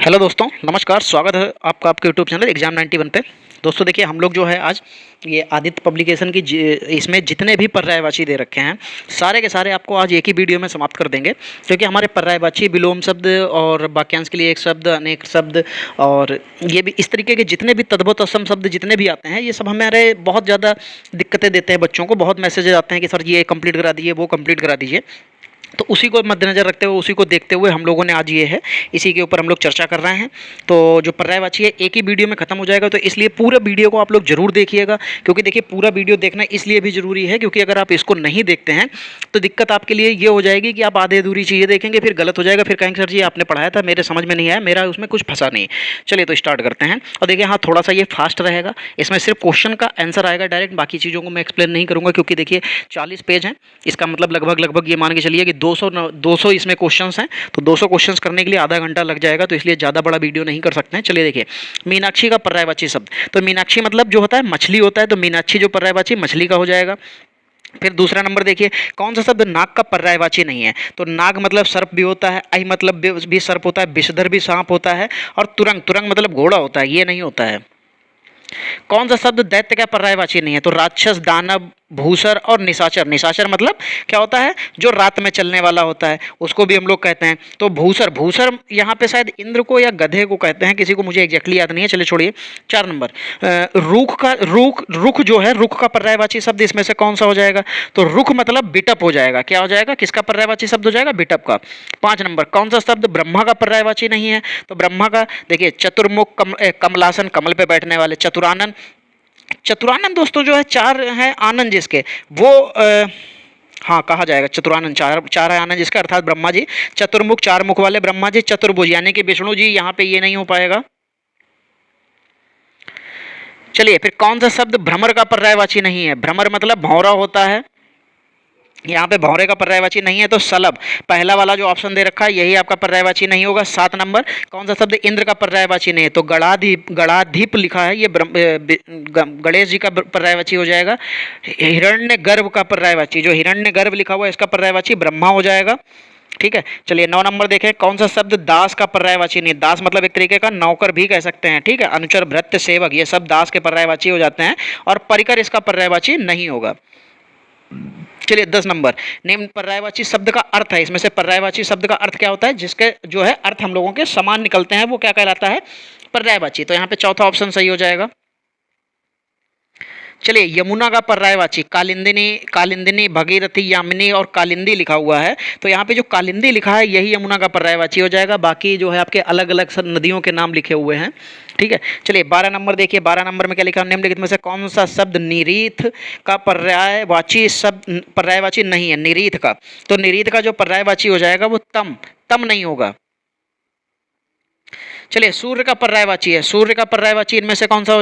Hello दोस्तों, नमस्कार। स्वागत है आपका आपके यूट्यूब चैनल एग्जाम 91 पे। दोस्तों देखिए, हम लोग जो है आज ये आदित्य पब्लिकेशन की इसमें जितने भी पर्यायवाची दे रखे हैं सारे के सारे आपको आज एक ही वीडियो में समाप्त कर देंगे। क्योंकि हमारे पर्यायवाची, विलोम शब्द और वाक्यांश के लिए एक शब्द, अनेक शब्द और ये भी इस तरीके के जितने भी तद्भव तत्सम शब्द जितने भी आते हैं, ये सब हमारे बहुत ज़्यादा दिक्कतें देते हैं बच्चों को। बहुत मैसेजेस आते हैं कि सर ये कंप्लीट करा दीजिए, वो कंप्लीट करा दीजिए। तो उसी को मद्देनज़र रखते हुए, उसी को देखते हुए हम लोगों ने आज ये है, इसी के ऊपर हम लोग चर्चा कर रहे हैं। तो जो पर्यायवाची है एक ही वीडियो में ख़त्म हो जाएगा, तो इसलिए पूरा वीडियो को आप लोग ज़रूर देखिएगा। क्योंकि देखिए, पूरा वीडियो देखना इसलिए भी ज़रूरी है क्योंकि अगर आप इसको नहीं देखते हैं तो दिक्कत आपके लिए ये हो जाएगी कि आप आधे अधूरी चीज़ें देखेंगे, फिर गलत हो जाएगा, फिर कहेंगे सर जी आपने पढ़ाया था, मेरे समझ में नहीं आया, मेरा उसमें कुछ फंसा नहीं। चलिए तो स्टार्ट करते हैं। और देखिए, हाँ, थोड़ा सा ये फास्ट रहेगा, इसमें सिर्फ क्वेश्चन का आंसर आएगा डायरेक्ट, बाकी चीज़ों को मैं एक्सप्लेन नहीं करूँगा। क्योंकि देखिए 40 पेज हैं, इसका मतलब लगभग ये मान के चलिए कि 200 इसमें क्वेश्चंस हैं। तो 200 क्वेश्चंस करने के लिए आधा घंटा लग जाएगा, तो इसलिए ज़्यादा बड़ा वीडियो नहीं कर सकते हैं। चलिए देखिए, मीनाक्षी का पर्यायवाची शब्द। तो मीनाक्षी मतलब जो होता है मछली होता है, तो मीनाक्षी जो पर्यायवाची मछली का हो जाएगा। फिर दूसरा नंबर देखिए, कौन सा शब्द नाग का पर्यायवाची नहीं है। तो नाग मतलब सर्प भी होता है, आई मतलब भी सर्प होता है, विषधर भी सांप होता है, और तुरंग तुरंग मतलब घोड़ा होता है, ये नहीं होता है। कौन सा शब्द दैत्य का पर्यायवाची नहीं है। तो राक्षस, दानव, भूसर और निशाचर। निशाचर मतलब क्या होता है, जो रात में चलने वाला होता है, उसको भी हम लोग कहते हैं। तो भूसर, भूसर यहाँ पे शायद इंद्र को या गधे को कहते हैं, किसी को मुझे एग्जैक्टली याद नहीं है। चलिए छोड़िए। 4 नंबर, रुख का, रुख जो है, रुख का पर्यायवाची शब्द इसमें से कौन सा हो जाएगा। तो रुख मतलब बिटप हो जाएगा। क्या हो जाएगा, किसका पर्यायवाची शब्द हो जाएगा, बिटप का। 5 नंबर, कौन सा शब्द ब्रह्मा का पर्यायवाची नहीं है। तो ब्रह्मा का देखिए, चतुर्मुख, कमलासन, कमल पे बैठने वाले, चतुरानन। चतुरानन दोस्तों जो है, 4 है आनंद जिसके, वो हाँ कहा जाएगा चतुरानन, चार है आनंद जिसका, अर्थात ब्रह्मा जी। चतुर्मुख, 4 मुख वाले ब्रह्मा जी। चतुर्भुज यानी कि विष्णु जी, यहाँ पे ये नहीं हो पाएगा। चलिए, फिर कौन सा शब्द भ्रमर का पर्यायवाची नहीं है। भ्रमर मतलब भौरा होता है, यहाँ पे भौरे का पर्यायवाची नहीं है। तो सलब, पहला वाला जो ऑप्शन दे रखा है यही आपका पर्यायवाची नहीं होगा। 7 नंबर, कौन सा शब्द इंद्र का पर्यायवाची नहीं है। तो गणाधीप, गणाधीप लिखा है, ये गणेश जी का पर्यायवाची हो जाएगा। हिरण्य गर्भ का पर्यायवाची, जो हिरण्य गर्भ लिखा हुआ है इसका पर्यायवाची ब्रह्मा हो जाएगा। ठीक है। चलिए 9 नंबर देखें, कौन सा शब्द दास का पर्यायवाची नहीं है। दास मतलब एक तरीके का नौकर भी कह सकते हैं। ठीक है। अनुचर, भृत्य, सेवक, ये सब दास के पर्यायवाची हो जाते हैं, और परिकर इसका पर्यायवाची नहीं होगा। चलिए 10 नंबर, निम्न पर्यायवाची शब्द का अर्थ है। इसमें से पर्यायवाची शब्द का अर्थ क्या होता है, जिसके जो है अर्थ हम लोगों के समान निकलते हैं, वो क्या कहलाता है, पर्यायवाची। तो यहाँ पे चौथा ऑप्शन सही हो जाएगा। चलिए, यमुना का पर्यायवाची कालिंदिनी, कालिंदिनी, भगीरथी, यामिनी और कालिंदी लिखा हुआ है। तो यहाँ पे जो कालिंदी लिखा है यही यमुना का पर्यायवाची हो जाएगा। बाकी जो है आपके अलग अलग नदियों के नाम लिखे हुए हैं। ठीक है। चलिए 12 नंबर देखिए, 12 नंबर में क्या लिखा है, निम्नलिखित में से कौन सा शब्द निरीथ का पर्यायवाची शब्द, पर्यायवाची नहीं है, निरीथ का। तो निरीथ का जो पर्यायवाची हो जाएगा वो तम, तम नहीं होगा। चलिए, सूर्य का पर्यायवाची है। सूर्य का पर्यायवाची इनमें से कौन सा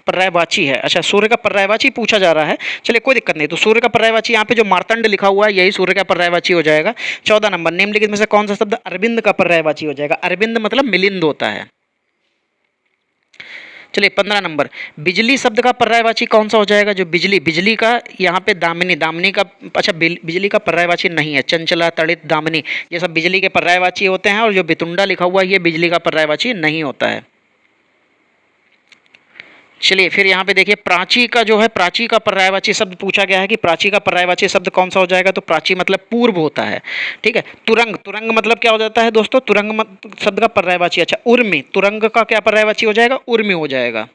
पर्यायवाची है। अच्छा, सूर्य का पर्यायवाची पूछा जा रहा है। चलिए कोई दिक्कत नहीं। तो सूर्य का पर्यायवाची यहाँ पे जो मार्तंड लिखा हुआ है यही सूर्य का पर्यायवाची हो जाएगा। 14 नंबर, निम्नलिखित में से कौन सा शब्द अरविंद का पर्यायवाची हो जाएगा। अरविंद मतलब मिलिंद होता है। चलिए 15 नंबर, बिजली शब्द का पर्यायवाची कौन सा हो जाएगा। जो बिजली, बिजली का यहाँ पे दामिनी, दामिनी का, अच्छा बिजली का पर्यायवाची नहीं है। चंचला, तड़ित, दामिनी, ये सब बिजली के पर्यायवाची होते हैं। और जो बितुंडा लिखा हुआ है ये बिजली का पर्यायवाची नहीं होता है। चलिए फिर यहाँ पे देखिए, प्राची का जो है, प्राची का पर्यायवाची शब्द पूछा गया है कि प्राची का पर्यायवाची शब्द कौन सा हो जाएगा। तो प्राची मतलब पूर्व होता है। ठीक है। तुरंग, तुरंग मतलब क्या हो जाता है दोस्तों, तुरंग शब्द का पर्यायवाची, अच्छा उर्मी, तुरंग का क्या पर्यायवाची हो जाएगा, उर्मी हो जाएगा।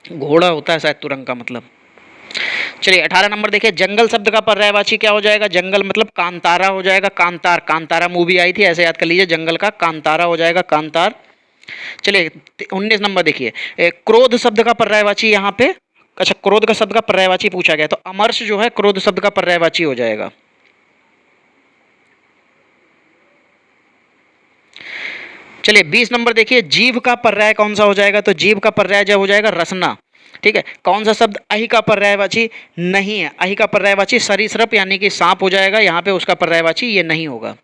घोड़ा होता है शायद तुरंग का मतलब। चलिए 18 नंबर देखिए, जंगल शब्द का पर्यायवाची क्या हो जाएगा। जंगल मतलब कांतारा हो जाएगा। कांतार, कांतारा मूवी आई थी, ऐसे याद कर लीजिए, जंगल का कांतारा हो जाएगा, कांतार। चलिए 19 नंबर देखिए, क्रोध शब्द का पर्यायवाची यहाँ पे, अच्छा क्रोध का शब्द का पर्यायवाची पूछा गया, तो अमर्ष जो है क्रोध शब्द का पर्यायवाची हो जाएगा। चलिए 20 नंबर देखिए, जीव का पर्याय कौन सा हो जाएगा। तो जीव का पर्याय जो हो जाएगा रसना। ठीक है। कौन सा शब्द अहि का पर्यायवाची नहीं है। अहि का पर्यायवाची सरीसृप यानी कि सांप हो जाएगा। यहाँ पे उसका पर्यायवाची ये नहीं होगा।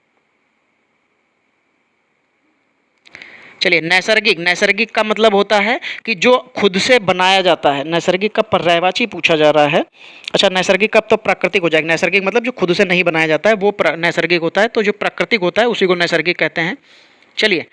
चलिए नैसर्गिक, नैसर्गिक का मतलब होता है कि जो खुद से बनाया जाता है। नैसर्गिक का पर्यायवाची पूछा जा रहा है। अच्छा, नैसर्गिक का तो प्राकृतिक हो जाएगा। नैसर्गिक मतलब जो खुद से नहीं बनाया जाता है वो नैसर्गिक होता है। तो जो प्राकृतिक होता है उसी को नैसर्गिक कहते हैं। चलिए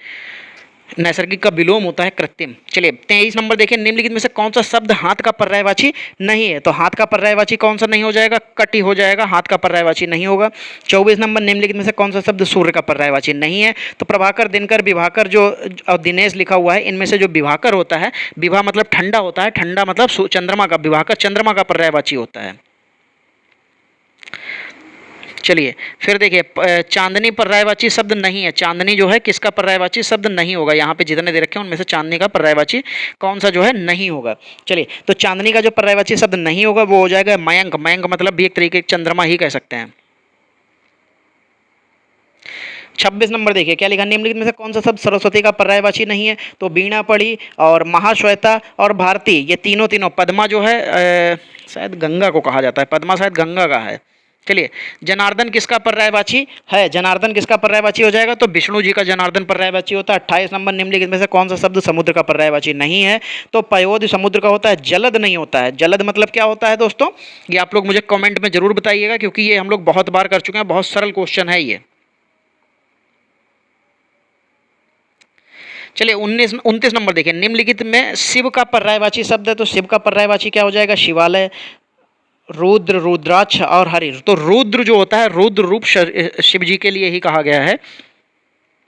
नैसर्गिक का विलोम होता है कृत्रिम। चलिए 23 नंबर देखिए, निम्नलिखित में से कौन सा शब्द हाथ का पर्यायवाची नहीं है? तो हाथ का पर्यायवाची कौन सा नहीं हो जाएगा? कटी हो जाएगा, हाथ का पर्यायवाची नहीं होगा। 24 नंबर, निम्नलिखित में से कौन सा शब्द सूर्य का पर्यायवाची नहीं है? तो प्रभाकर, दिनकर, विभाकर जो और दिनेश लिखा हुआ है, इनमें से जो विभाकर होता है, विभा मतलब ठंडा होता है, ठंडा मतलब चंद्रमा का, विभाकर चंद्रमा का पर्यायवाची होता है। चलिए फिर देखिए, चांदनी पर्यायवाची शब्द नहीं है। चांदनी जो है किसका पर्यायवाची शब्द नहीं होगा? यहाँ पे जितने दे रखे हैं उनमें से चांदनी का पर्यायवाची कौन सा जो है नहीं होगा? चलिए, तो चांदनी का जो पर्यायवाची शब्द नहीं होगा वो हो जाएगा मयंक। मयंक मतलब भी एक तरीके का चंद्रमा ही कह सकते हैं। 26 नंबर देखिए, क्या लिखा? निम्नलिखित में से कौन सा शब्द सरस्वती का पर्यायवाची नहीं है? तो वीणा पड़ी और महाश्वेता और भारती, ये तीनों तीनों। पद्मा जो है शायद गंगा को कहा जाता है, पद्मा शायद गंगा का है। चलिए, जनार्दन किसका पर्यायवाची है? जनार्दन किसका पर्यायवाची हो जाएगा? तो विष्णु जी का जनार्दन पर्यायवाची होता है। 28 नंबर, निम्नलिखित में से कौन सा शब्द समुद्र का पर्यायवाची नहीं है? तो पयोध समुद्र का होता है, जलद नहीं होता है। जलद मतलब क्या होता है दोस्तों? ये आप लोग मुझे कमेंट में जरूर बताइएगा, क्योंकि ये हम लोग बहुत बार कर चुके हैं, बहुत सरल क्वेश्चन है ये। चलिए 29 नंबर देखिए, निम्नलिखित में शिव का पर्यायवाची शब्द है, तो शिव का पर्यायवाची क्या हो जाएगा? शिवालय, रुद्र, रुद्राक्ष और हरि। तो रुद्र जो होता है, रुद्र रूप शिव जी के लिए ही कहा गया है,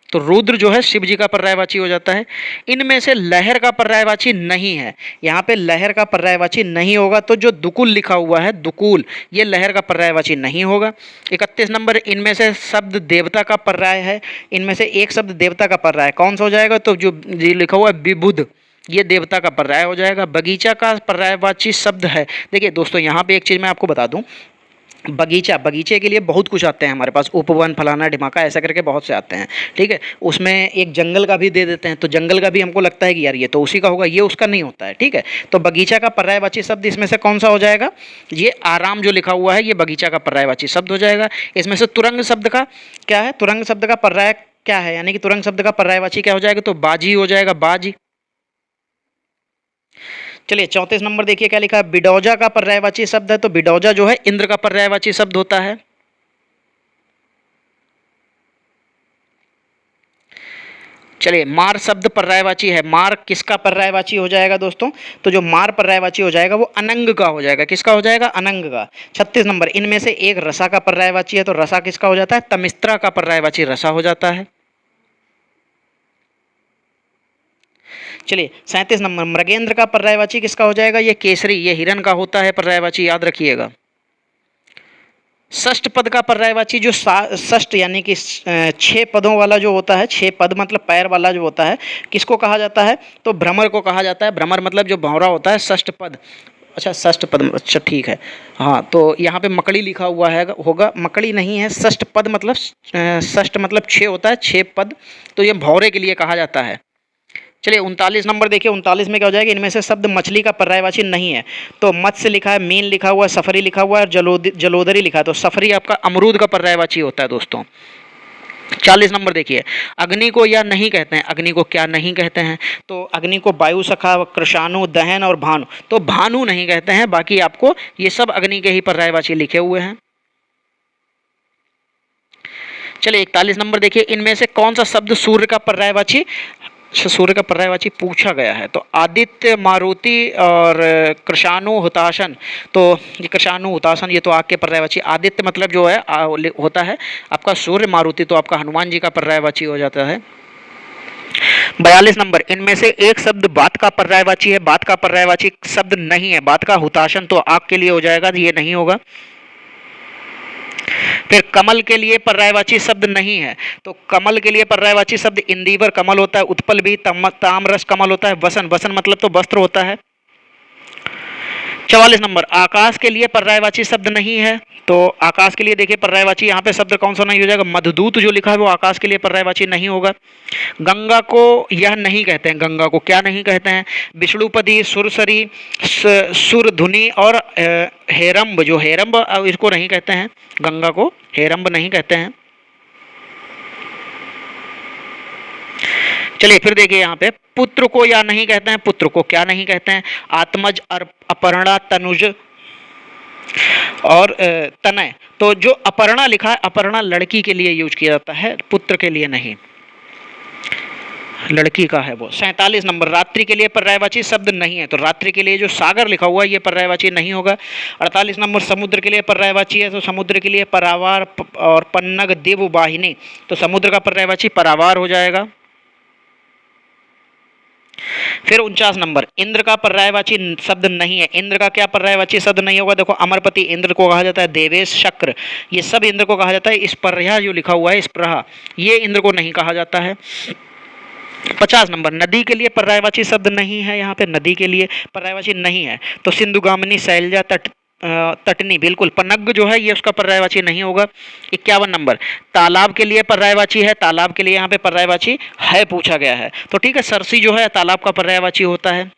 तो रुद्र जो है शिव जी का पर्यायवाची हो जाता है। इनमें से लहर का पर्यायवाची नहीं है, यहाँ पे लहर का पर्यायवाची नहीं होगा। तो जो दुकुल लिखा हुआ है, दुकुल, ये लहर का पर्यायवाची नहीं होगा। 31 नंबर, इनमें से शब्द देवता का पर्याय है, इनमें से एक शब्द देवता का पर्याय कौन सा हो जाएगा? तो जो लिखा हुआ है विबुध, ये देवता का पर्याय हो जाएगा। बगीचा का पर्यायवाची शब्द है। देखिए दोस्तों, यहाँ पे एक चीज़ मैं आपको बता दूं, बगीचा, बगीचे के लिए बहुत कुछ आते हैं हमारे पास, उपवन, फलाना ढिमाका, ऐसा करके बहुत से आते हैं, ठीक है। उसमें एक जंगल का भी दे देते हैं, तो जंगल का भी हमको लगता है कि यार ये तो उसी का होगा, ये उसका नहीं होता है, ठीक है। तो बगीचा का पर्यायवाची शब्द इसमें से कौन सा हो जाएगा? ये आराम जो लिखा हुआ है, ये बगीचा का पर्यायवाची शब्द हो जाएगा। इसमें से तुरंग शब्द का क्या है? तुरंग शब्द का पर्याय क्या है? यानी कि तुरंग शब्द का पर्यायवाची क्या हो जाएगा? तो बाजी हो जाएगा, बाजी। चलिए 34 नंबर देखिए, क्या लिखा है? बिडौजा का पर्यायवाची शब्द है, तो बिडौजा जो है इंद्र का पर्यायवाची शब्द होता है। चलिए, मार शब्द पर्यायवाची है, मार किसका पर्यायवाची हो जाएगा दोस्तों? तो जो मार पर्यायवाची हो जाएगा वो अनंग का हो जाएगा। किसका हो जाएगा? अनंग का। 36 नंबर, इनमें से एक रसा का पर्यायवाची है, तो रसा किसका हो जाता है? तमिस्त्रा का पर्यायवाची रसा हो जाता है। चलिए 37 नंबर, मृगेंद्र का पर्यायवाची किसका हो जाएगा? ये केसरी, ये हिरन का होता है पर्यायवाची, याद रखिएगा। षष्ठ पद का पर्यायवाची जो षष्ठ यानी कि 6 पदों वाला जो होता है, 6 पद मतलब पैर वाला जो होता है, किसको कहा जाता है? तो भ्रमर को कहा जाता है। भ्रमर मतलब जो भंवरा होता है, षष्ठ पद। अच्छा, षष्ठ पद, अच्छा ठीक है। हाँ, तो यहाँ पे मकड़ी लिखा हुआ है, होगा, मकड़ी नहीं है। षष्ठ पद मतलब षष्ठ मतलब 6 होता है, 6 पद, तो ये भौरे के लिए कहा जाता है। चलिए 39 नंबर देखिए, 39 में क्या हो जाएगा? इनमें से शब्द मछली का पर्यायवाची नहीं है, तो मत्स्य लिखा है, मीन लिखा हुआ है, सफरी लिखा हुआ है और जलोदरी लिखा है, तो सफरी आपका अमरूद का पर्यायवाची होता है दोस्तों। 40 नंबर देखिए, अग्नि को या नहीं कहते हैं, अग्नि को क्या नहीं कहते हैं? तो अग्नि को वायु सखा, कृषाणु, दहन और भानु, तो भानु नहीं कहते हैं, बाकी आपको ये सब अग्नि के ही पर्यायवाची लिखे हुए हैं। चलिए 41 नंबर देखिए, इनमें से कौन सा शब्द सूर्य का पर्यायवाची, सूर्य का पर्यायवाची पूछा गया है? तो आदित्य, मारुति और कृषाणु, हुताशन। तो ये कृषाणु, हुताशन ये तो आग के पर्यायवाची। आदित्य मतलब जो है होता है आपका सूर्य, मारुति तो आपका हनुमान जी का पर्यायवाची हो जाता है। 42 नंबर, इनमें से एक शब्द बात का पर्यायवाची है, बात का पर्यायवाची शब्द नहीं है। बात का हुताशन तो आग के लिए हो जाएगा, ये नहीं होगा। फिर कमल के लिए पर्यायवाची शब्द नहीं है, तो कमल के लिए पर्यायवाची शब्द इंदिवर कमल होता है, उत्पल भी, ताम्रस कमल होता है, वसन, वसन मतलब तो वस्त्र होता है। 44 नंबर, आकाश के लिए पर्यायवाची शब्द नहीं है, तो आकाश के लिए देखिए पर्यायवाची यहाँ पे शब्द कौन सा नहीं हो जाएगा? मधुदूत जो लिखा है वो आकाश के लिए पर्यायवाची नहीं होगा। गंगा को यह नहीं कहते हैं, गंगा को क्या नहीं कहते हैं? विष्णुपदी, सुरसरी, सुरधुनी और हेरम्ब, जो हेरम्ब इसको नहीं कहते हैं, गंगा को हेरम्ब नहीं कहते हैं। चलिए फिर देखिए, यहाँ पे पुत्र को या नहीं कहते हैं, पुत्र को क्या नहीं कहते हैं? आत्मज, अपर्णा, तनुज और तनय। तो जो अपर्णा लिखा है, अपर्णा लड़की के लिए यूज किया जाता है, पुत्र के लिए नहीं। लड़की का है वो। 47 नंबर, रात्रि के लिए पर्यायवाची शब्द नहीं है, तो रात्रि के लिए जो सागर लिखा हुआ है ये पर्यायवाची नहीं होगा। 48 नंबर, समुद्र के लिए पर्यायवाची है, तो समुद्र के लिए परावार और पन्नग देव वाहिनी, तो समुद्र का पर्यायवाची परावार हो जाएगा। फिर 49 नंबर, इंद्र का पर्यायवाची शब्द नहीं है। इंद्र का क्या पर्यायवाची शब्द नहीं होगा? देखो, अमरपति इंद्र को कहा जाता है, देवेश, शक्र, ये सब इंद्र को कहा जाता है। स्पर्हा जो लिखा हुआ है, स्प्रहा, ये इंद्र को नहीं कहा जाता है। 50 नंबर, नदी के लिए पर्यायवाची शब्द नहीं है, यहाँ पे नदी के लिए पर्यायवाची नहीं है, तो सिंधुगामिनी, शैलजा, तटनी, बिल्कुल। पनग जो है ये उसका पर्यायवाची नहीं होगा। 51 नंबर, तालाब के लिए पर्यायवाची है, तालाब के लिए यहाँ पे पर्यायवाची है पूछा गया है, तो ठीक है, सरसी जो है तालाब का पर्यायवाची होता है।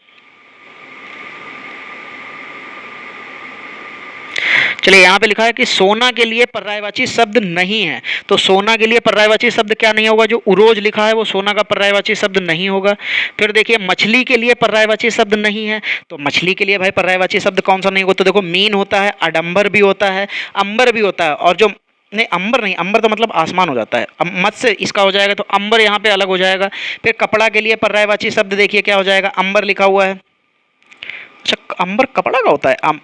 चलिए, यहाँ पे लिखा है कि सोना के लिए पर्यायवाची शब्द नहीं है, तो सोना के लिए पर्यायवाची शब्द क्या नहीं होगा? जो उरोज लिखा है वो सोना का पर्यायवाची शब्द नहीं होगा। फिर देखिए, मछली के लिए पर्यायवाची शब्द नहीं है, तो मछली के लिए भाई पर्यायवाची शब्द कौन सा नहीं होगा? तो देखो, मीन होता है, आडंबर भी होता है, अंबर भी होता है, और जो नहीं, अंबर नहीं, अंबर तो मतलब आसमान हो जाता है, मत्स्य इसका हो जाएगा, तो अंबर यहाँ पे अलग हो जाएगा। फिर कपड़ा के लिए पर्यायवाची शब्द देखिए क्या हो जाएगा? अंबर लिखा हुआ है। अच्छा, अंबर कपड़ा का होता है?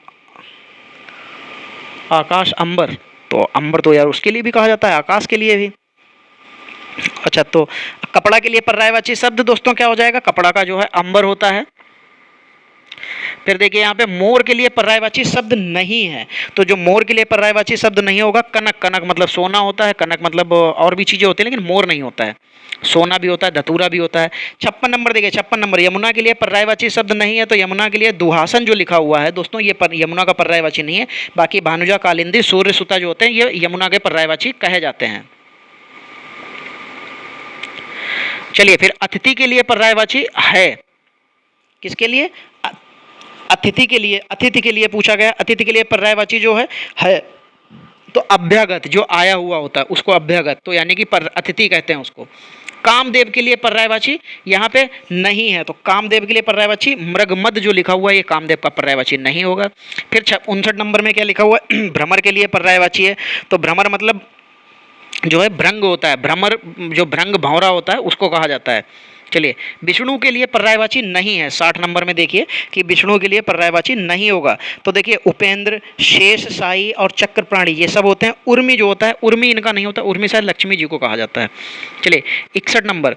आकाश, अंबर, तो अंबर तो यार उसके लिए भी कहा जाता है, आकाश के लिए भी। अच्छा, तो कपड़ा के लिए पर्यायवाची शब्द दोस्तों क्या हो जाएगा? कपड़ा का जो है अंबर होता है। फिर देखिए, यहाँ पे मोर के लिए पर्यायवाची शब्द नहीं है, तो जो मोर के लिए पर्यायवाची शब्द नहीं होगा, कनक, कनक मतलब सोना होता है, कनक मतलब और भी चीज़ें होती हैं, लेकिन मोर नहीं होता है। सोना भी होता है, धतूरा भी होता है। 56 नंबर देखिए, 56 नंबर, यमुना के लिए पर्यायवाची शब्द नहीं है, तो यमुना के लिए दुहासन जो लिखा हुआ है दोस्तों, ये यमुना का पर्यायवाची नहीं है। बाकी भानुजा, कालिंदी, सूर्य, सुता जो होते हैं ये यमुना के पर्यायवाची कहे जाते हैं। चलिए, फिर अतिथि के लिए पर्यायवाची है, किसके लिए? अतिथि के लिए, अतिथि के लिए पूछा गया। अतिथि के लिए पर्यायवाची जो है तो अभ्यागत, जो आया हुआ होता है उसको अभ्यागत, तो यानी कि अतिथि कहते हैं उसको। कामदेव के लिए पर्यायवाची यहाँ पे नहीं है, तो कामदेव के लिए पर्यायवाची मृगमद जो लिखा हुआ है ये कामदेव का पर्यायवाची नहीं होगा। फिर 59 नंबर में क्या लिखा हुआ है? भ्रमर के लिए पर्यायवाची है, तो भ्रमर मतलब जो है भृंग होता है, भ्रमर जो भृंग भौरा होता है उसको कहा जाता है। चलिए, विष्णु के लिए पर्यायवाची नहीं है। 60 नंबर में देखिए कि विष्णु के लिए पर्यायवाची नहीं होगा, तो देखिए, उपेंद्र, शेष शाही और चक्र प्राणी ये सब होते हैं। उर्मी जो होता है, उर्मी इनका नहीं होता, उर्मी शायद लक्ष्मी जी को कहा जाता है। चलिए, 61 नंबर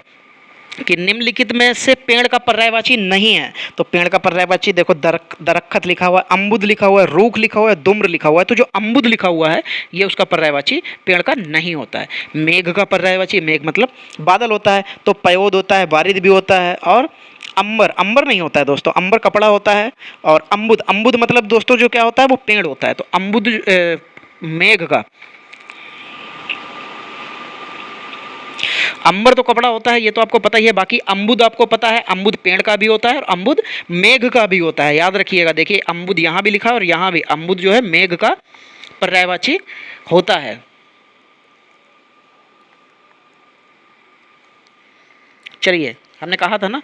कि निम्नलिखित में से पेड़ का पर्यायवाची नहीं है, तो पेड़ का पर्यायवाची देखो, दरख्त लिखा हुआ है, अम्बुद लिखा हुआ है, रूख लिखा हुआ है, दुम्र लिखा हुआ है, तो जो अम्बुद लिखा हुआ है ये उसका पर्यायवाची पेड़ का नहीं होता है। मेघ का पर्यायवाची, मेघ मतलब बादल होता है, तो पयोद होता है, बारिद भी होता है, और अंबर, अंबर नहीं होता है दोस्तों, अंबर कपड़ा होता है। और अम्बुद, अम्बुद मतलब दोस्तों जो क्या होता है वो पेड़ होता है, तो अम्बुद मेघ का। अंबर तो कपड़ा होता है, ये तो आपको पता ही है। बाकी अम्बुद आपको पता है, अम्बुद पेड़ का भी होता है और अम्बुद मेघ का भी होता है, याद रखिएगा। देखिए, अम्बुद यहाँ भी लिखा है और यहाँ भी, अम्बुद जो है मेघ का पर्यायवाची होता है। चलिए, हमने कहा था ना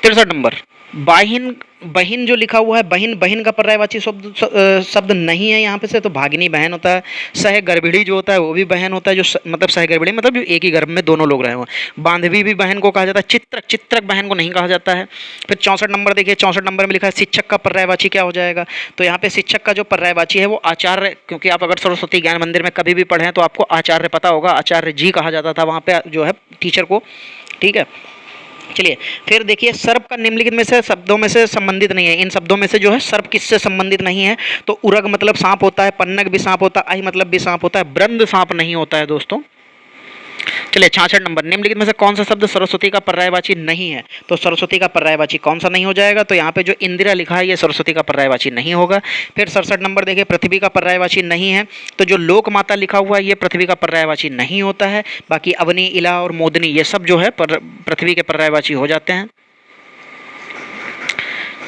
63 नंबर, बाहिन, बहिन जो लिखा हुआ है, बहिन, बहिन का पर्यायवाची शब्द नहीं है यहाँ पे से, तो भागिनी बहन होता है। सह गर्भिणी जो होता है वो भी बहन होता है, जो मतलब सह गर्भिणी मतलब जो एक ही गर्भ में दोनों लोग रहे हुए। बांधवी भी बहन को कहा जाता है। चित्रक, चित्रक बहन को नहीं कहा जाता है। फिर 64 नंबर देखिए, 64 नंबर में लिखा है शिक्षक का पर्यायवाची क्या हो जाएगा? तो यहाँ पे शिक्षक का जो पर्यायवाची है वो आचार्य, क्योंकि आप अगर सरस्वती ज्ञान मंदिर में कभी भी पढ़े तो आपको आचार्य पता होगा, आचार्य जी कहा जाता था वहाँ पे जो है टीचर को, ठीक है। चलिए, फिर देखिए, सर्प का निम्नलिखित में से शब्दों में से संबंधित नहीं है। इन शब्दों में से जो है सर्प किससे संबंधित नहीं है? तो उरग मतलब सांप होता है, पन्नग भी सांप होता है, आई मतलब भी सांप होता है, ब्रंद सांप नहीं होता है दोस्तों। चलिए, 66 नंबर, निम्नलिखित में से कौन सा शब्द सरस्वती का पर्यायवाची नहीं है? तो सरस्वती का पर्यायवाची कौन सा नहीं हो जाएगा? तो यहाँ पे जो इंदिरा लिखा है ये सरस्वती का पर्यायवाची नहीं होगा। फिर 67 नंबर देखिए, पृथ्वी का पर्यायवाची नहीं है, तो जो लोक माता लिखा हुआ है ये पृथ्वी का पर्यायवाची नहीं होता है। बाकी अवनी, इला और मोदनी ये सब जो है पृथ्वी के पर्यायवाची हो जाते हैं।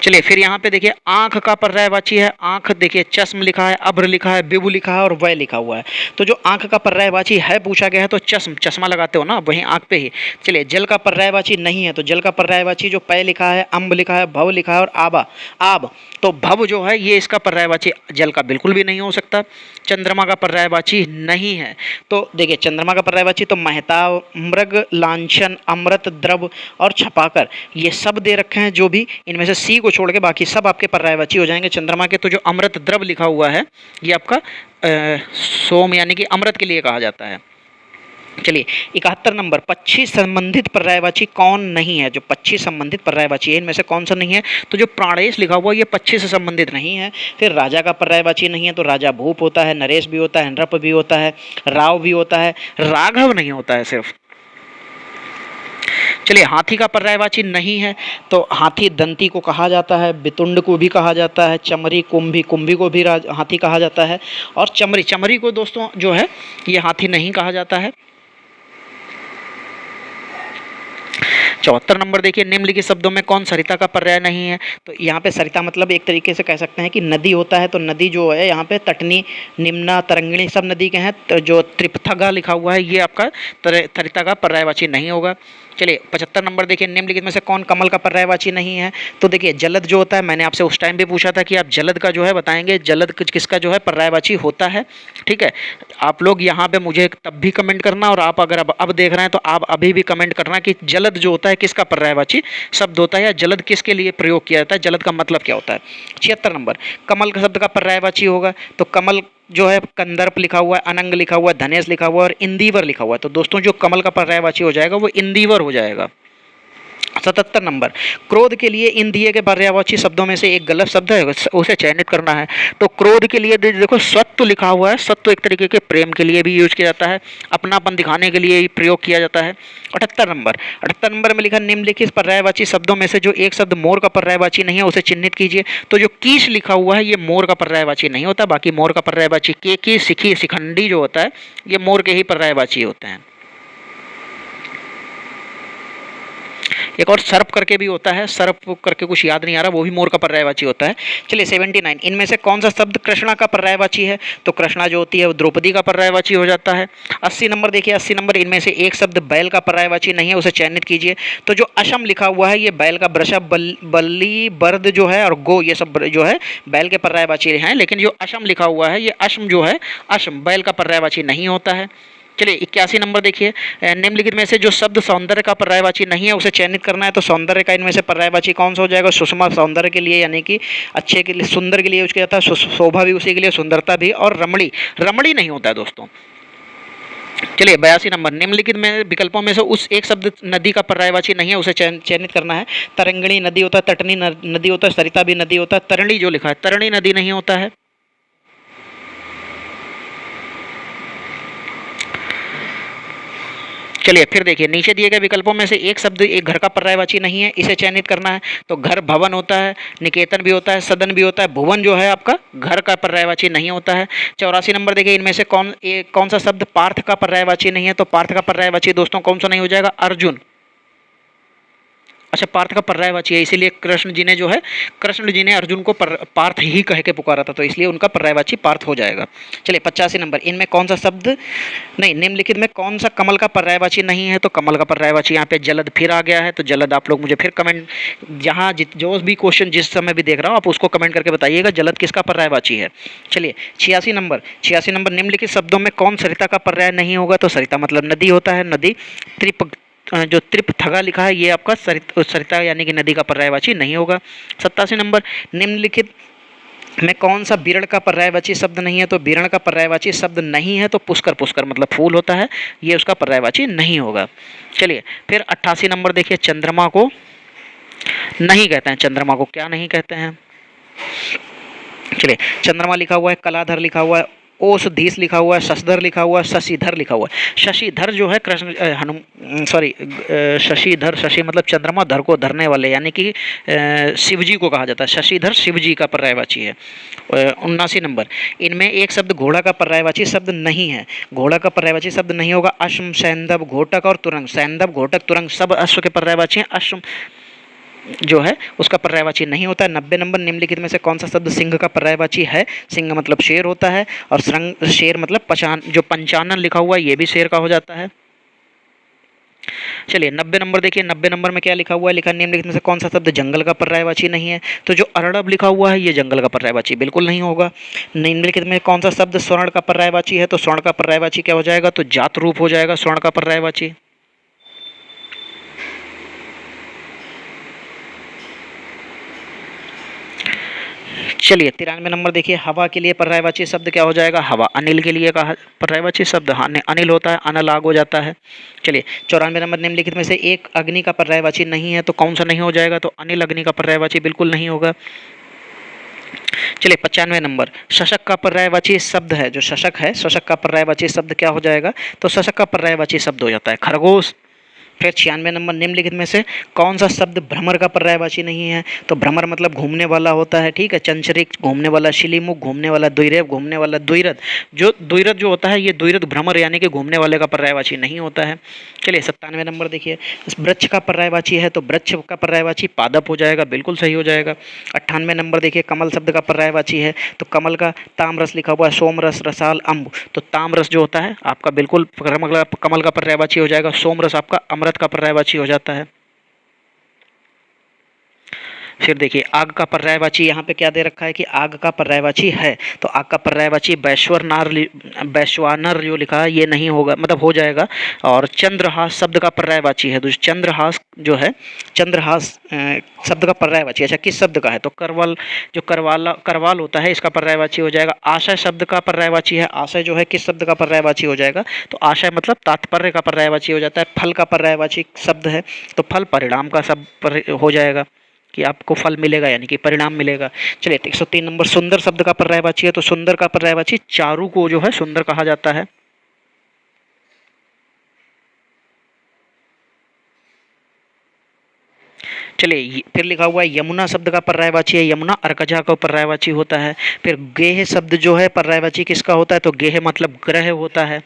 चलिए फिर यहाँ पे देखिए आंख का पर्यायवाची है, आंख देखिए चश्म लिखा है, अभ्र लिखा है, बिबु लिखा है और वय लिखा हुआ है। तो जो आंख का पर्यायवाची है पूछा गया है तो चश्म, चश्मा लगाते हो ना वहीं आंख पे ही। चलिए जल का पर्यायवाची नहीं है, तो जल का पर्यायवाची जो पय लिखा है, अम्ब लिखा है, भव लिखा है और आबा आब, तो भव जो है ये इसका पर्यायवाची जल का बिल्कुल भी नहीं हो सकता। चंद्रमा का पर्यायवाची नहीं है, तो देखिए चंद्रमा का पर्यायवाची तो महताब, मृग, लांछन, अमृत, द्रव और छपाकर, ये सब दे रखे हैं। जो भी इनमें से सी को छोड़ के बाकी सब आपके पर्यायवाची हो जाएंगे चंद्रमा के। तो जो अमृत द्रव लिखा हुआ है ये आपका सोम यानी कि अमृत के लिए कहा जाता है। चलिए 71 नंबर, पक्षी संबंधित पर्यायवाची कौन नहीं है? जो पक्षी संबंधित पर्यायवाची है इनमें से कौन सा नहीं है? तो जो प्राणेश लिखा हुआ है ये पक्षी से संबंधित नहीं है। फिर राजा का पर्यायवाची नहीं है, तो राजा भूप होता है, नरेश भी होता है, नृप भी होता है, राव भी होता है, राघव नहीं होता है सिर्फ। चलिए हाथी का पर्यायवाची नहीं है, तो हाथी दंती को कहा जाता है, बितुंड को भी कहा जाता है, चमरी, कुंभी, कुंभी को भी हाथी कहा जाता है, और चमरी, चमरी को दोस्तों जो है ये हाथी नहीं कहा जाता है। 74 नंबर देखिए, निम्नलिखित शब्दों में कौन सरिता का पर्याय नहीं है? तो यहाँ पे सरिता मतलब एक तरीके से कह सकते हैं कि नदी होता है, तो नदी जो है यहाँ पे तटनी, निम्ना, तरंगिणी सब नदी के हैं। तो जो त्रिपथगा लिखा हुआ है ये आपका सरिता का पर्यायवाची नहीं होगा। चलिए 75 नंबर देखिए, निम्नलिखित में से कौन कमल का पर्यायवाची नहीं है? तो देखिए जलद जो होता है, मैंने आपसे उस टाइम भी पूछा था कि आप जलद का जो है बताएंगे, जलद किसका जो है पर्यायवाची होता है। ठीक है, आप लोग यहाँ पे मुझे तब भी कमेंट करना, और आप अगर अब देख रहे हैं तो आप अभी भी कमेंट करना कि जलद जो होता है किसका पर्यायवाची शब्द होता है, या जलद किसके लिए प्रयोग किया जाता है, जलद का मतलब क्या होता है। 76 नंबर, कमल का शब्द का पर्यायवाची होगा, तो कमल जो है कंदर्प लिखा हुआ है, अनंग लिखा हुआ है, धनेश लिखा हुआ है और इंदिवर लिखा हुआ है। तो दोस्तों जो कमल का पर्यायवाची हो जाएगा वो इंदिवर हो जाएगा। 77 नंबर, क्रोध के लिए इन दिए के पर्यायवाची शब्दों में से एक गलत शब्द है, उसे चयनित करना है। तो क्रोध के लिए देखो सत्व लिखा हुआ है, सत्व एक तरीके के प्रेम के लिए भी यूज किया जाता है, अपनापन दिखाने के लिए प्रयोग किया जाता है। 78 नंबर में लिखा, निम्नलिखित पर्यायवाची शब्दों में से जो एक शब्द मोर का पर्यायवाची नहीं है उसे चिन्हित कीजिए। तो जो कीश लिखा हुआ है ये मोर का पर्यायवाची नहीं होता, बाकी मोर का पर्यायवाची की, सिखी, शिखंडी जो होता है ये मोर के ही पर्यायवाची होते हैं। एक और सर्प करके भी होता है, सर्प करके कुछ याद नहीं आ रहा, वो भी मोर का पर्यायवाची होता है। चलिए 79, इनमें से कौन सा शब्द कृष्णा का पर्यायवाची है? तो कृष्णा जो होती है वो द्रौपदी का पर्यायवाची हो जाता है। 80 नंबर देखिए, 80 नंबर, इनमें से एक शब्द बैल का पर्यायवाची नहीं है, उसे चयनित कीजिए। तो जो अशम लिखा हुआ है ये बैल का, वृषभ, बल्ली, बर्द जो है और गो, ये सब जो है बैल के पर्यायवाची हैं, लेकिन जो अशम लिखा हुआ है ये अशम जो है, अशम बैल का पर्यायवाची नहीं होता है। चलिए 81 नंबर देखिए, निम्नलिखित में से जो शब्द सौंदर्य का पर्यायवाची नहीं है उसे चयनित करना है। तो सौंदर्य का इनमें से पर्यायवाची कौन सा हो जाएगा? सुषमा सौंदर्य के लिए यानी कि अच्छे के लिए, सुंदर के लिए यूज किया जाता है, शोभा भी उसी के लिए, सुंदरता भी, और रमणी, रमणी नहीं होता है दोस्तों। चलिए 82 नंबर, निम्नलिखित में विकल्पों में से उस एक शब्द नदी का पर्यायवाची नहीं है उसे चयनित करना है। तरंगिणी नदी होता है, तटनी नदी होता है, सरिता भी नदी होता है, तरणी जो लिखा है तरणी नदी नहीं होता है। चलिए फिर देखिए, नीचे दिए गए विकल्पों में से एक शब्द एक घर का पर्यायवाची नहीं है, इसे चयनित करना है। तो घर भवन होता है, निकेतन भी होता है, सदन भी होता है, भुवन जो है आपका घर का पर्यायवाची नहीं होता है। 84 नंबर देखिए, इनमें से कौन सा शब्द पार्थ का पर्यायवाची नहीं है? तो पार्थ का पर्यायवाची दोस्तों कौन सा नहीं हो जाएगा? अर्जुन। अच्छा, पार्थ का पर्यायवाची है, इसीलिए कृष्ण जी ने अर्जुन को पार्थ ही कह के पुकारा था, तो इसलिए उनका पर्यायवाची पार्थ हो जाएगा। चलिए 85 नंबर, इनमें कौन सा शब्द नहीं, निम्नलिखित में कौन सा कमल का पर्यायवाची नहीं है? तो कमल का पर्यायवाची यहाँ पे जलद फिर आ गया है। तो जलद आप लोग मुझे फिर कमेंट, जहाँ जो भी क्वेश्चन जिस समय भी देख रहा हूँ आप उसको कमेंट करके बताइएगा जलद किसका पर्यायवाची है। चलिए 86 नंबर, निम्नलिखित शब्दों में कौन सरिता का पर्याय नहीं होगा? तो सरिता मतलब नदी होता है, नदी। जो त्रिपथगा लिखा है ये आपका सरिता यानी कि नदी का पर्यायवाची नहीं होगा। 87 नंबर, निम्नलिखित में कौन सा बिरण का पर्यायवाची शब्द नहीं है? तो बिरण का पर्यायवाची शब्द नहीं है, तो पुष्कर, पुष्कर मतलब फूल होता है, ये उसका पर्यायवाची नहीं होगा। चलिए फिर 88 नंबर देखिए, चंद्रमा को नहीं कहते हैं, चंद्रमा को क्या नहीं कहते हैं? चलिए चंद्रमा लिखा हुआ है, कलाधर लिखा हुआ है, ओषधीश लिखा हुआ है, शशधर लिखा हुआ है, शशिधर लिखा हुआ है। शशिधर जो है शशिधर, शशि मतलब चंद्रमा, धर को धरने वाले यानी कि शिव जी को कहा जाता है। शशिधर शिव जी का पर्यायवाची है। 79 नंबर, इनमें एक शब्द घोड़ा का पर्यायवाची शब्द नहीं है, घोड़ा का पर्यायवाची शब्द नहीं होगा। अश्व, सैंदव, घोटक और तुरंग, सैंदव, घोटक, तुरंग सब अश्व के पर्यायवाची हैं। अश्व जो है उसका पर्यायवाची नहीं होता है। 90 नंबर, निम्नलिखित में से कौन सा शब्द सिंह का पर्यायवाची है? सिंह मतलब शेर होता है, और शेर मतलब जो पंचानन लिखा हुआ है ये भी शेर का हो जाता है। चलिए 90 नंबर देखिए, 90 नंबर में क्या लिखा हुआ है? लिखा निम्नलिखित में से कौन सा शब्द जंगल का पर्यायवाची नहीं है? तो जो अर्णव लिखा हुआ है ये जंगल का पर्यायवाची बिल्कुल नहीं होगा। निम्नलिखित में कौन सा शब्द स्वर्ण का पर्यायवाची है? तो स्वर्ण का पर्यायवाची क्या हो जाएगा? तो जात रूप हो जाएगा स्वर्ण का पर्यायवाची। चलिए 93 नंबर देखिए, हवा के लिए पर्यायवाची शब्द क्या हो जाएगा? हवा। अनिल के लिए का पर्यायवाची शब्द अनिल होता है, अनल आग हो जाता है। चलिए 94 नंबर, निम्नलिखित में से एक अग्नि का पर्यायवाची नहीं है, तो कौन सा नहीं हो जाएगा? तो अनिल अग्नि का पर्यायवाची बिल्कुल नहीं होगा। चलिए 95 नंबर, शशक का पर्यायवाची शब्द है, जो शशक है शशक का पर्यायवाची शब्द क्या हो जाएगा? तो शशक का पर्यायवाची शब्द हो जाता है खरगोश। फिर 96 नंबर, निम्नलिखित में से कौन सा शब्द भ्रमर का पर्यायवाची नहीं है? तो भ्रमर मतलब घूमने वाला होता है, ठीक है। चंचरिक घूमने वाला, शिलीमुख घूमने वाला, द्विरेफ घूमने वाला, द्विरथ जो होता है ये द्विरथ भ्रमर यानी कि घूमने वाले का पर्यायवाची नहीं होता है। चलिए 97 नंबर देखिए, वृक्ष का पर्यायवाची है, तो वृक्ष का पर्यायवाची पादप हो जाएगा, बिल्कुल सही हो जाएगा। 98 नंबर देखिए, कमल शब्द का पर्यायवाची है, तो कमल का ताम रस लिखा हुआ है, सोम रस, रसाल, अम्ब, तो ताम रस जो होता है आपका बिल्कुल कमल का पर्यायवाची हो जाएगा। सोम रस आपका अमृत का पर्यायवाची हो जाता है। फिर देखिए आग का पर्यायवाची यहाँ पे क्या दे रखा है कि आग का पर्यायवाची है, तो आग का पर्यायवाची वैश्वानर जो लिखा है ये नहीं होगा, मतलब हो जाएगा। और चंद्रहास शब्द का पर्यायवाची है, तो चंद्रहास जो है, चंद्रहास शब्द का पर्यायवाची अच्छा किस शब्द का है? तो करवल, जो करवाल होता है इसका पर्यायवाची हो जाएगा। आशय शब्द का पर्यायवाची है, आशय जो है किस शब्द का पर्यायवाची हो जाएगा? तो आशय मतलब तात्पर्य का पर्यायवाची हो जाता है। फल का पर्यायवाची शब्द है, तो फल परिणाम का शब्द हो जाएगा कि आपको फल मिलेगा यानी कि परिणाम मिलेगा। चलिए 103 नंबर, सुंदर शब्द का पर्यायवाची है, तो सुंदर का पर्यायवाची चारू को जो है सुंदर कहा जाता है। चलिए फिर लिखा हुआ है यमुना शब्द का पर्यायवाची है, यमुना अर्कजा का पर्यायवाची होता है। फिर गेह शब्द जो है पर्यायवाची किसका होता है? तो गेह मतलब ग्रह होता है।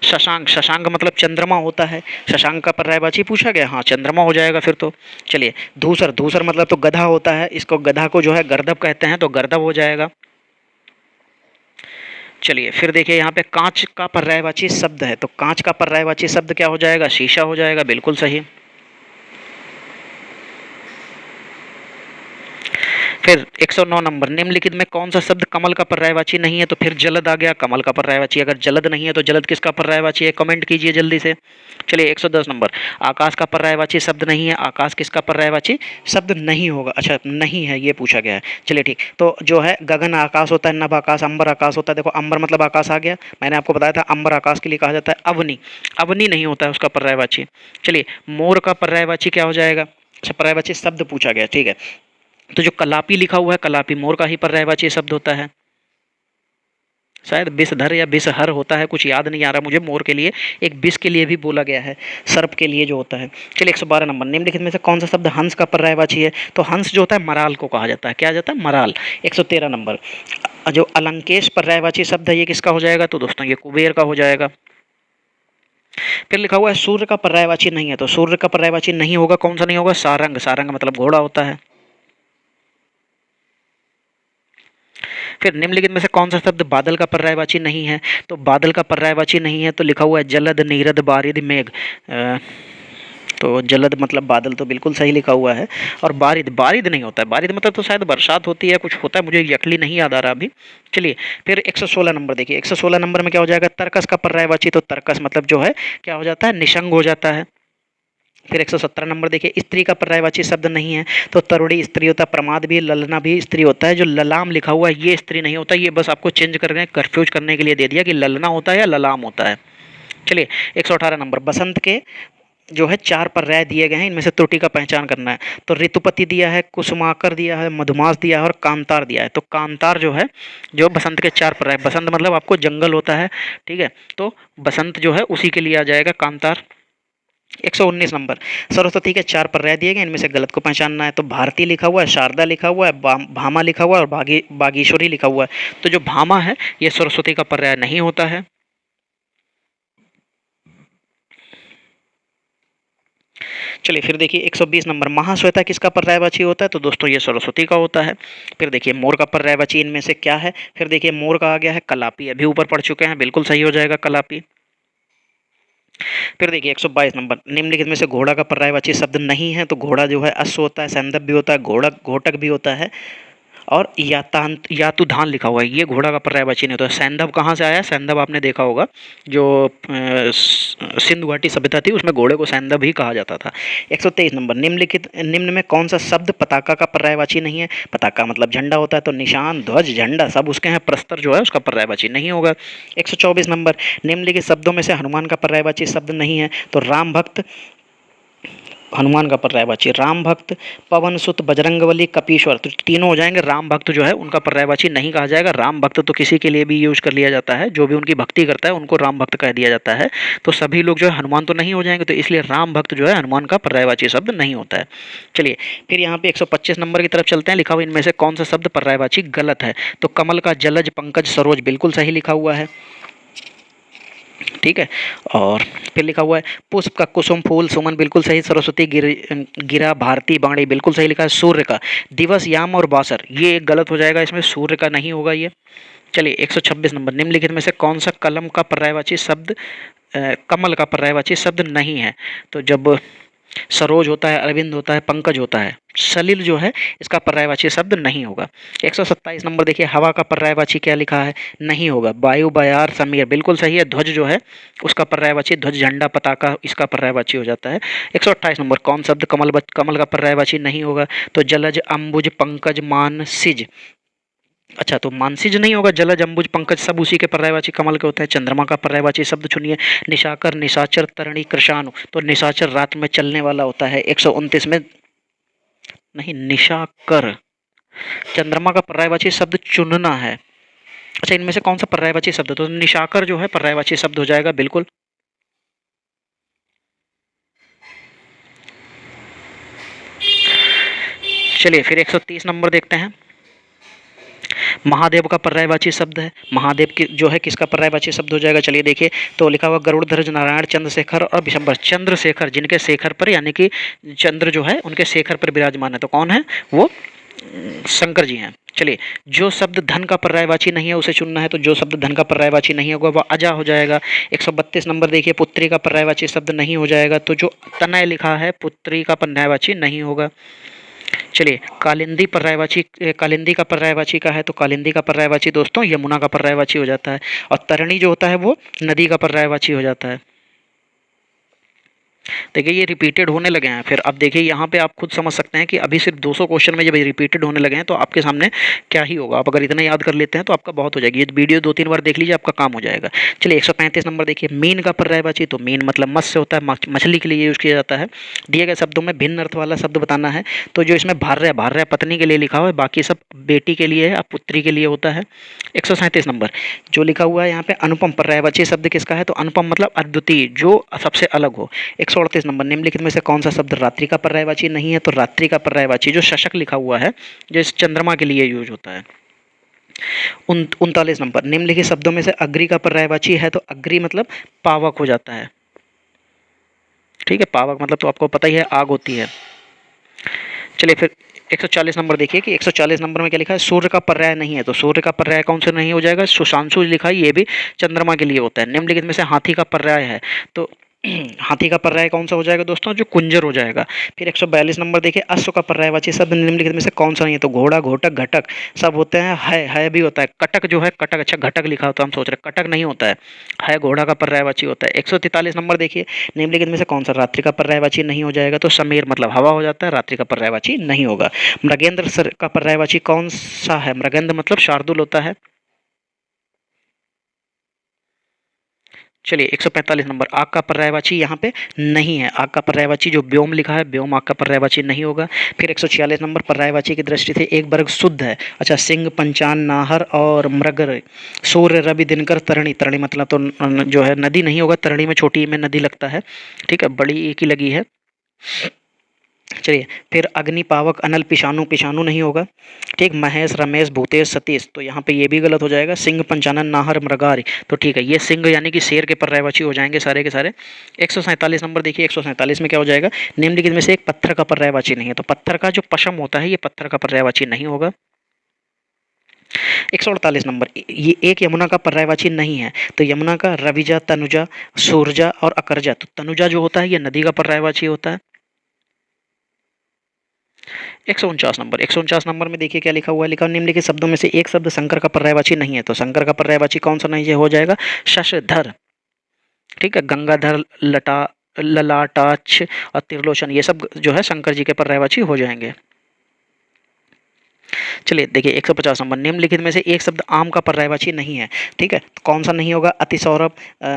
शशांक, शशांक मतलब चंद्रमा होता है, शशांक का पर्यायवाची पूछा गया, हाँ चंद्रमा हो जाएगा फिर तो। चलिए धूसर, धूसर मतलब तो गधा होता है, इसको गधा को जो है गर्दभ कहते हैं, तो गर्दभ हो जाएगा। चलिए फिर देखिए यहाँ पे कांच का पर्यायवाची शब्द है, तो कांच का पर्यायवाची शब्द क्या हो जाएगा? शीशा हो जाएगा, बिल्कुल सही। फिर 109 नंबर, निम्नलिखित में कौन सा शब्द कमल का पर्यायवाची नहीं है? तो फिर जलद आ गया कमल का पर्यायवाची। अगर जलद नहीं है तो जलद किसका पर्यायवाची है? कमेंट कीजिए जल्दी से। चलिए 110 नंबर, आकाश का पर्यायवाची शब्द नहीं है, आकाश किसका पर्यायवाची शब्द नहीं होगा? अच्छा नहीं है ये पूछा गया है। चलिए ठीक, तो जो है गगन आकाश होता है, नभ आकाश, अंबर आकाश होता है। देखो अंबर मतलब आकाश आ गया, मैंने आपको बताया था अंबर आकाश के लिए कहा जाता है। अवनी, अवनी नहीं होता है उसका पर्यायवाची। चलिए मोर का पर्यायवाची क्या हो जाएगा? अच्छा पर्यायवाची शब्द पूछा गया, ठीक है। तो जो कलापी लिखा हुआ है, कलापी मोर का ही पर्यायवाची शब्द होता है। शायद विषधर या विषहर होता है, कुछ याद नहीं आ रहा मुझे। मोर के लिए एक विष के लिए भी बोला गया है, सर्प के लिए जो होता है। चलिए 112 नंबर, निम्नलिखित में से कौन सा शब्द हंस का पर्यायवाची है? तो हंस जो होता है मराल को कहा जाता है, क्या जाता है? मराल। 113 नंबर, जो अलंकेश पर्यायवाची शब्द है ये किसका हो जाएगा? तो दोस्तों ये कुबेर का हो जाएगा। फिर लिखा हुआ है सूर्य का पर्यायवाची नहीं है, तो सूर्य का पर्यायवाची नहीं होगा, कौन सा नहीं होगा? सारंग, सारंग मतलब घोड़ा होता है। फिर निम्नलिखित में से कौन सा शब्द बादल का पर्यायवाची नहीं है? तो बादल का पर्यायवाची नहीं है, तो लिखा हुआ है जलद, नीरद, बारिद, मेघ। तो जलद मतलब बादल, तो बिल्कुल सही लिखा हुआ है। और बारिद, बारिद नहीं होता है, बारिद मतलब तो शायद बरसात होती है, कुछ होता है, मुझे एक्चुअली नहीं याद आ रहा अभी। चलिए फिर 116 नंबर देखिए, 116 नंबर में क्या हो जाएगा? तर्कस का पर्यायवाची, तो तर्कस मतलब जो है क्या हो जाता है? निशंग हो जाता है। फिर 117 नंबर देखिए, स्त्री का पर्यायवाची शब्द नहीं है, तो तरुणी स्त्री होता है, प्रमाद भी, ललना भी स्त्री होता है। जो ललाम लिखा हुआ है ये स्त्री नहीं होता, ये बस आपको चेंज करने, कंफ्यूज करने के लिए दे दिया कि ललना होता है या ललाम होता है। चलिए 118 नंबर, बसंत के जो है 4 पर्याय दिए गए हैं, इनमें से त्रुटि का पहचान करना है। तो ऋतुपति दिया है, कुसुमाकर दिया है, मधुमास दिया है और कांतार दिया है। तो कांतार जो है, जो बसंत के 4 पर्याय, बसंत मतलब आपको जंगल होता है, ठीक है, तो बसंत जो है उसी के लिए आ जाएगा कांतार। 119 नंबर, सरस्वती के 4 पर्याय दिए गए, इनमें से गलत को पहचानना है। तो भारती लिखा हुआ है, शारदा लिखा हुआ है, भामा लिखा हुआ है और बागेश्वरी लिखा हुआ है। तो जो भामा है ये सरस्वती का पर्याय नहीं होता है। चलिए फिर देखिए 120 नंबर, महाश्वेता किसका पर्यायवाची होता है? तो दोस्तों ये सरस्वती का होता है। फिर देखिए मोर का पर्यायवाची इनमें से क्या है? फिर देखिए मोर का आ गया है कलापी, अभी ऊपर पढ़ चुके हैं, बिल्कुल सही हो जाएगा कलापी। फिर देखिए 122 नंबर, निम्नलिखित में से घोड़ा का पर्यायवाची शब्द नहीं है। तो घोड़ा जो है अश्व होता है, सैंदव भी होता है, घोड़ा घोटक भी होता है, और यातुधान लिखा हुआ है, ये घोड़ा का पर्यायवाची नहीं होता। सैंधव कहाँ से आया? सैंधव आपने देखा होगा, जो सिंधु घाटी सभ्यता थी उसमें घोड़े को सैंधव ही कहा जाता था। 123 नंबर, निम्न में कौन सा शब्द पताका का पर्यायवाची नहीं है? पताका मतलब झंडा होता है, तो निशान, ध्वज, झंडा सब उसके हैं, प्रस्तर जो है उसका पर्यायवाची नहीं होगा। 124 नंबर, निम्नलिखित शब्दों में से हनुमान का पर्यायवाची शब्द नहीं है। तो राम भक्त, हनुमान का पर्यायवाची राम भक्त, पवन सुत, बजरंगबली, कपीश्वर, तो तीनों हो जाएंगे। राम भक्त जो है उनका पर्यायवाची नहीं कहा जाएगा। राम भक्त तो किसी के लिए भी यूज कर लिया जाता है, जो भी उनकी भक्ति करता है उनको राम भक्त कह दिया जाता है। तो सभी लोग जो है हनुमान तो नहीं हो जाएंगे, तो इसलिए राम भक्त जो है हनुमान का पर्यायवाची शब्द नहीं होता है। चलिए फिर यहाँ पे 125 नंबर की तरफ चलते हैं। लिखा हुआ इनमें से कौन सा शब्द पर्यायवाची गलत है? तो कमल का जलज, पंकज, सरोज बिल्कुल सही लिखा हुआ है, ठीक है। और फिर लिखा हुआ है पुष्प का कुसुम, फूल, सुमन बिल्कुल सही, सरस्वती, गिरा, भारती, बाणी बिल्कुल सही लिखा है। सूर्य का, दिवस, याम और बासर ये एक गलत हो जाएगा, इसमें सूर्य का नहीं होगा ये। चलिए 126 नंबर, निम्नलिखित में से कौन सा कलम का पर्यायवाची शब्द कमल का पर्यायवाची शब्द नहीं है? तो जब सरोज होता है, अरविंद होता है, पंकज होता है, सलिल जो है इसका पर्यायवाची शब्द नहीं होगा। 127 नंबर देखिए, हवा का पर्यायवाची क्या लिखा है? नहीं होगा, वायु, बयार, समीर बिल्कुल सही है। ध्वज जो है उसका पर्यायवाची ध्वज, झंडा, पताका इसका पर्यायवाची हो जाता है। 128 नंबर, कौन शब्द कमल का पर्यायवाची नहीं होगा? तो जलज, अंबुज, पंकज, मान, सिज। अच्छा, तो मानसिज नहीं होगा, जलज, अंबुज, पंकज सब उसी के पर्यायवाची कमल के होते हैं। चंद्रमा का पर्यायवाची शब्द चुनिए। निशाकर, निशाचर, तरणि, कृषाणु, तो निशाचर रात में चलने वाला होता है। 129 में नहीं, निशाकर चंद्रमा का पर्यायवाची शब्द चुनना है। अच्छा, इनमें से कौन सा पर्यायवाची शब्द है? तो निशाकर जो है पर्यायवाची शब्द हो जाएगा बिल्कुल। चलिए फिर 130 नंबर देखते हैं। महादेव का पर्यायवाची शब्द है, महादेव की जो है किसका पर्यायवाची शब्द हो जाएगा? चलिए देखिए, तो लिखा हुआ गरुड़ध्वज, नारायण, चंद्रशेखर और विशंबर। चंद्रशेखर, जिनके शेखर पर यानी कि चंद्र जो है उनके शेखर पर विराजमान है, तो कौन है वो? शंकर जी हैं। चलिए, जो शब्द धन का पर्यायवाची नहीं है उसे चुनना है। तो जो शब्द धन का पर्यायवाची नहीं होगा वह अजा हो जाएगा। 132 नंबर देखिए, पुत्री का पर्यायवाची शब्द नहीं हो जाएगा, तो जो तनय लिखा है पुत्री का पर्यायवाची नहीं होगा। चलिए, कालिंदी पर्यायवाची, कालिंदी का पर्यायवाची का है, तो कालिंदी का पर्यायवाची दोस्तों यमुना का पर्यायवाची हो जाता है। और तरणी जो होता है वो नदी का पर्यायवाची हो जाता है। देखिए ये रिपीटेड होने लगे हैं। फिर अब देखिए यहाँ पे आप खुद समझ सकते हैं कि अभी सिर्फ 200 क्वेश्चन में जब रिपीटेड होने लगे हैं तो आपके सामने क्या ही होगा। आप अगर इतना याद कर लेते हैं तो आपका बहुत हो जाएगी। ये वीडियो 2-3 बार देख लीजिए, आपका काम हो जाएगा। चलिए 135 नंबर देखिए, मीन का पर्यायवाची, तो मीन मतलब मत्स्य होता है, मछली के लिए यूज़ किया जाता है। दिए गए शब्दों में भिन्न अर्थ वाला शब्द बताना है। तो जो इसमें भार्या, भार्या पत्नी के लिए लिखा हुआ है, बाकी सब बेटी के लिए है, अब पुत्री के लिए होता है। 137 नंबर जो लिखा हुआ है यहाँ पे, अनुपम पर्यायवाची शब्द किसका है? तो अनुपम मतलब अद्वितीय, जो सबसे अलग हो। 138 नंबर, निम्नलिखित में से कौन सा शब्द रात्रि का पर्यायवाची नहीं है? तो रात्रि का पर्यायवाची जो शशक लिखा हुआ है, जो इस चंद्रमा के लिए यूज होता है। 39 नंबर, निम्नलिखित शब्दों में से अग्रि का पर्यायवाची है? तो अग्रि मतलब पावक हो जाता है, ठीक है। पावक मतलब तो आपको पता ही है, आग होती है। चलिए फिर 140 नंबर देखिए कि 140 नंबर में क्या लिखा है? सूर्य का पर्याय नहीं है, तो सूर्य का पर्याय कौन सा नहीं हो जाएगा? सुशांशु लिखा है, ये भी चंद्रमा के लिए होता है। निम्नलिखित में से हाथी का पर्याय है, तो हाथी का पर्याय कौन सा हो जाएगा दोस्तों? जो कुंजर हो जाएगा। फिर 142 नंबर देखिए, अश्व का पर्यायवाची शब्द निम्नलिखित में से कौन सा नहीं है? तो घोड़ा, घोटक, घटक सब होते हैं। है भी होता है। कटक जो है, कटक, अच्छा घटक लिखा होता है, हम सोच रहे कटक नहीं होता है घोड़ा का पर्यायवाची होता है। 143 नंबर देखिए, निम्नलिखित में से कौन सा रात्रि का पर्यायवाची नहीं हो जाएगा? तो समीर मतलब हवा हो जाता है, रात्रि का पर्यायवाची नहीं होगा। मृगेंद्र का पर्यायवाची कौन सा है? मृगेंद्र मतलब शार्दुल होता है। चलिए 145 नंबर, आग का पर्यायवाची यहाँ पे नहीं है। आग का पर्यायवाची जो व्योम लिखा है, व्योम आग का पर्यायवाची नहीं होगा। फिर 146 नंबर, पर्यायवाची की दृष्टि से एक वर्ग शुद्ध है। अच्छा, सिंह, पंचान, नाहर और मृगर, सूर्य, रवि, दिनकर, तरणी। तरणी मतलब तो जो है नदी नहीं होगा, तरणी में छोटी में नदी लगता है, ठीक है, बड़ी एक ही लगी है। चलिए फिर अग्नि, पावक, अनल, पिशानु, पिशानु नहीं होगा। ठीक, महेश, रमेश, भूतेश, सतीश, तो यहाँ पे ये भी गलत हो जाएगा। सिंह, पंचानन, नाहर, मृगार, तो ठीक है, ये सिंह यानी कि शेर के पर्यायवाची हो जाएंगे सारे के सारे। 147 नंबर देखिए, 147 में क्या हो जाएगा, निम्नलिखित में से एक पत्थर का पर्यायवाची नहीं है, तो पत्थर का जो पशम होता है ये पत्थर का पर्यायवाची नहीं होगा। 148 नंबर, ये एक यमुना का पर्यायवाची नहीं है, तो यमुना का रविजा, तनुजा, सूरजा और अकरजा, तो तनुजा जो होता है ये नदी का पर्यायवाची होता है। 149 नंबर, 149 नंबर में देखिए क्या लिखा हुआ है, लिखा निम्नलिखित शब्दों में से एक शब्द शंकर का पर्यायवाची नहीं है, तो शंकर का पर्यायवाची कौन सा नहीं है, हो जाएगा शशधर। ठीक है, गंगाधर, ललाटाक्ष और त्रिलोचन, ये सब जो है शंकर जी के पर्यायवाची हो जाएंगे। चलिए देखिए 150 नंबर, निम्नलिखित में से एक शब्द आम का पर्यायवाची नहीं है। ठीक है, तो कौन सा नहीं होगा, अतिसौरभ,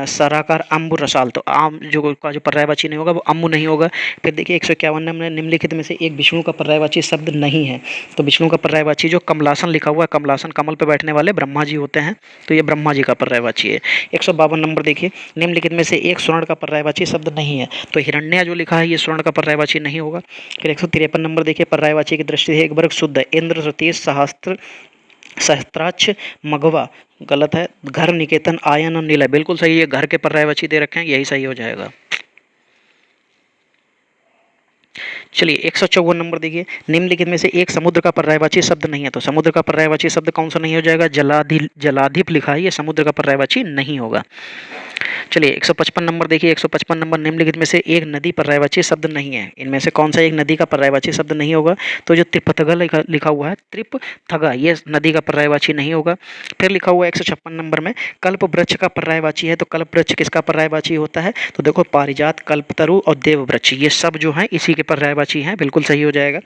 सराकार, अम्बु, रसाल, तो आम जो का जो पर्यायवाची नहीं होगा वो अम्बु नहीं होगा। फिर देखिए 151 नंबर, निम्नलिखित में से एक विष्णु का पर्यायवाची शब्द नहीं है, तो विष्णु का पर्यायवाची जो कमलासन लिखा हुआ है, कमलासन कमल पर बैठने वाले ब्रह्मा जी होते हैं, तो ये ब्रह्मा जी का पर्यायवाची है। 152 नंबर देखिए, निम्नलिखित में से एक स्वर्ण का पर्यायवाची शब्द नहीं है, तो हिरण्य जो लिखा है ये स्वर्ण का पर्यायवाची नहीं होगा। फिर 153 नंबर देखिए, पर्यायवाची की दृष्टि से एक वर्ग शुद्ध है, इंद्र, सतीश, सहस्त्र, सहस्त्राक्ष, मघवा, गलत है। घर, निकेतन, आयन और निलय, बिल्कुल सही है, घर के पर्यायवाची दे रखे हैं, यही सही हो जाएगा। चलिए 154 नंबर देखिए, निम्नलिखित में से एक समुद्र का पर्यायवाची शब्द नहीं है, तो समुद्र का पर्यायवाची शब्द कौन सा नहीं हो जाएगा, जलाधिप लिखा है, ये समुद्र का पर्यायवाची नहीं होगा। चलिए 155 नंबर देखिए, 155 नंबर, निम्नलिखित में से एक नदी पर्यायवाची शब्द नहीं है, इनमें से कौन सा एक नदी का पर्यायवाची शब्द नहीं होगा, तो जो त्रिपथगा लिखा हुआ है, त्रिपथगा, ये नदी का पर्यायवाची नहीं होगा। फिर लिखा हुआ है 156 नंबर में, कल्प वृक्ष का पर्यायवाची है, तो कल्प वृक्ष किसका पर्यायवाची होता है, तो देखो पारिजात, कल्पतरु और देव वृक्ष, ये सब जो है इसी के पर्यायवाची हैं, बिल्कुल सही हो जाएगा।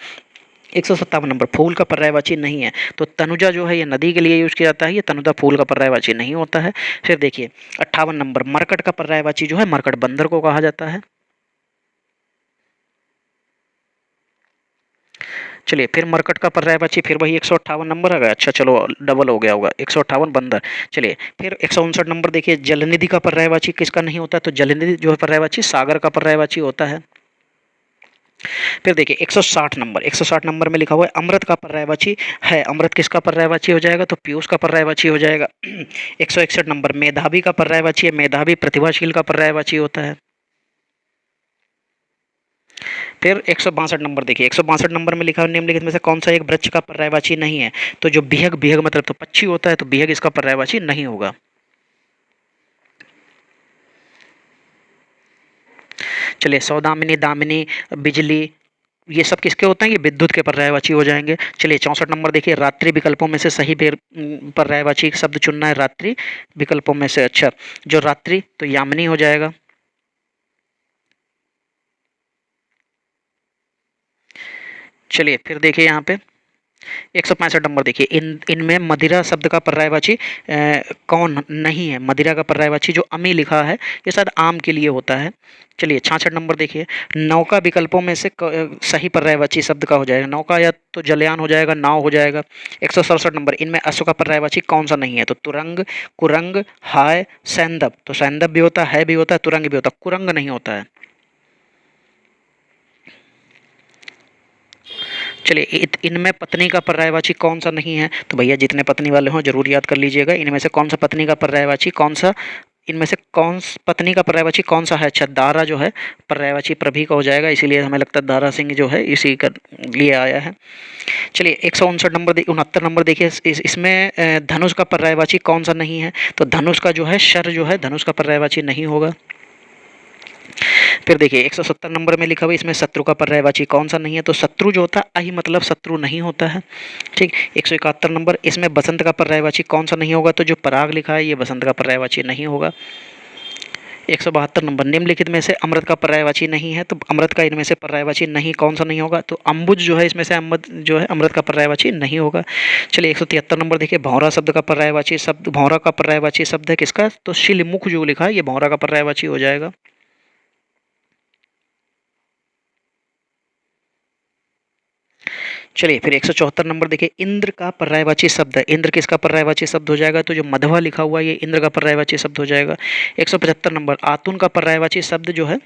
157 नंबर, फूल का पर्यायवाची नहीं है, तो तनुजा जो है ये नदी के लिए यूज किया जाता है, ये तनुजा फूल का पर्यायवाची नहीं होता है। फिर देखिए 58 नंबर, मरकट का पर्यायवाची जो है, मरकट बंदर को कहा जाता है। चलिए फिर मरकट का पर्यायवाची फिर वही 158 नंबर आ गया, अच्छा चलो डबल हो गया होगा, 158 बंदर। चलिए फिर 159 नंबर देखिए, जलनिधि का पर्यायवाची किसका नहीं होता, तो जलनिधि जो है पर्यायवाची सागर का पर्यायवाची होता है। फिर देखिए 160 नंबर, 160 नंबर में लिखा हुआ है अमृत का पर्यायवाची है, अमृत किसका पर्यायवाची हो जाएगा, तो पीयूष का पर्यायवाची हो जाएगा। 161 नंबर, मेधावी का पर्यायवाची है, मेधावी प्रतिभाशील का पर्यायवाची होता है। फिर 162 नंबर देखिए, 162 नंबर में लिखा है निम्नलिखित में से कौन सा एक वृक्ष का पर्यायवाची नहीं है, तो जो बिहग, बिहग मतलब तो पक्षी होता है, तो बिहग इसका पर्यायवाची नहीं होगा। चलिए सौदामिनी, दामिनी, बिजली, ये सब किसके होते हैं, ये विद्युत के पर्यायवाची हो जाएंगे। चलिए 64 नंबर देखिए, रात्रि विकल्पों में से सही पर्यायवाची शब्द चुनना है, रात्रि विकल्पों में से, अच्छा जो रात्रि तो यामिनी हो जाएगा। चलिए फिर देखिए यहाँ पे 165 नंबर देखिए, इनमें मदिरा शब्द का पर्यायवाची कौन नहीं है, मदिरा का पर्यायवाची जो अमी लिखा है ये शायद आम के लिए होता है। चलिए 66 नंबर देखिए, नौका विकल्पों में से सही पर्यायवाची शब्द का हो जाएगा, नौका या तो जलयान हो जाएगा, नाव हो जाएगा। 167 नंबर, इनमें अश्व का पर्यायवाची कौन सा नहीं है, तो तुरंग, कुरंग, हाय, सैंदब, तो सैंदब भी होता है भी होता है, तुरंग भी होता है, कुरंग नहीं होता है। चलिए इनमें पत्नी का पर्यायवाची कौन सा नहीं है, तो भैया जितने पत्नी वाले हों जरूर याद कर लीजिएगा, इनमें से कौन सा पत्नी का पर्यायवाची कौन सा, इनमें से कौन पत्नी का पर्यायवाची कौन सा है, अच्छा दारा जो है पर्यायवाची प्रभी का हो जाएगा, इसीलिए हमें लगता है दारा सिंह जो है इसी का लिए आया है। चलिए 159 नंबर 69 नंबर देखिए, इसमें धनुष का पर्यायवाची कौन सा नहीं है, तो धनुष का जो है शर जो है धनुष का पर्यायवाची नहीं होगा। फिर देखिए 170 नंबर में लिखा हुआ इसमें शत्रु का पर्यायवाची कौन सा नहीं है, तो शत्रु जो होता है अहि मतलब शत्रु नहीं होता है। ठीक, 171 नंबर, इसमें बसंत का पर्यायवाची कौन सा नहीं होगा, तो जो पराग लिखा है ये बसंत का पर्यायवाची नहीं होगा। 172 नंबर, निम्नलिखित में से अमृत का पर्यायवाची नहीं है, तो अमृत का इनमें से पर्यायवाची नहीं कौन सा नहीं होगा, तो अम्बुज जो है इसमें से अमृत जो है अमृत का पर्यायवाची नहीं होगा। चलिए 173 नंबर देखिए, भौरा शब्द का पर्यायवाची शब्द, भौरा का पर्यायवाची शब्द है किसका, तो शिलमुख जो लिखा है ये भौरा का पर्यायवाची हो जाएगा। चलिए फिर 174 नंबर देखिए, इंद्र का पर्यायवाची शब्द है, इंद्र किसका पर्यायवाची शब्द हो जाएगा, तो जो मधवा लिखा हुआ है ये इंद्र का पर्यायवाची शब्द हो जाएगा। 175 नंबर, आतुन का पर्यायवाची शब्द जो है